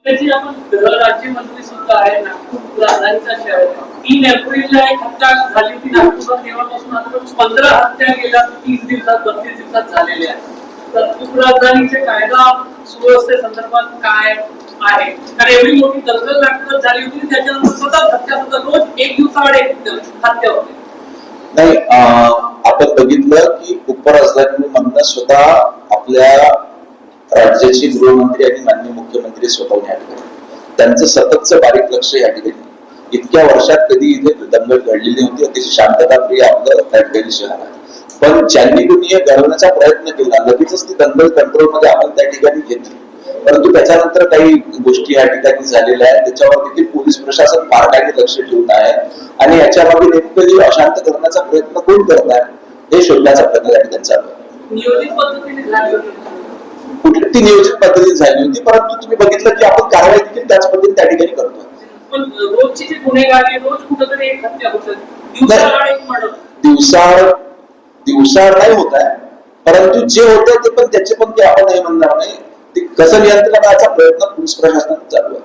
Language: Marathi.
आपण राज्यमंत्री सुद्धा आहे, नागपूर राजधानीचा शहर. 3 एप्रिलला एक हत्या झाली होती नागपूरला, तेव्हापासून आता 15 हत्या गेल्या 30 दिवसात 32 दिवसात झालेल्या आहेत. तर उपराजधानीचे कायदा सुव्यवस्थे संदर्भात काय आहे? कारण एवढी मोठी दलदल नागपूरात झाली होती, त्याच्यानंतर सतत हत्या होतात, रोज एक दिवसाआड एक हत्या होते. नाही, आपण बघितलं की उपराजधानी म्हणणं स्वतः आपल्या राज्याचे गृहमंत्री आणि माननीय मुख्यमंत्री स्वतःहून या ठिकाणी त्यांचं सततचं बारीक लक्ष या ठिकाणी इतक्या वर्षात कधी इथे दंगल घडलेली होती. अतिशय शांतताप्रिय आपलं त्या ठिकाणी शहर आहे. पण ज्यांनी कोणी घडवण्याचा प्रयत्न केला लगेचच ती दंगल कंट्रोलमध्ये आपण त्या ठिकाणी घेतली. परंतु त्याच्यानंतर काही गोष्टी या ठिकाणी झालेल्या आहेत, त्याच्यावर देखील पोलीस प्रशासन बारकाईने लक्ष ठेवून आहे आणि याच्यामागे नेमकं अशांत करण्याचा प्रयत्न कोण करत आहे हे शोधण्याचा प्रयत्न या ठिकाणी चालू आहे. नियोजित पद्धतीने झाली होती, कुठली ती नियोजित पद्धतीने झाली होती, परंतु तुम्ही बघितलं की आपण कारवाई देखील त्याच पद्धतीने त्या ठिकाणी करतो. पण रोजची जी गुन्हेगारी, रोज कुठेतरी एक हत्या होतात, दिवसाआड नाही होत आहे, परंतु जे होते ते पण त्याचे पण ते आपण नाही म्हणणार नाही. ते कसं नियंत्रणाचा प्रयत्न पोलीस प्रशासनाने चालू आहे.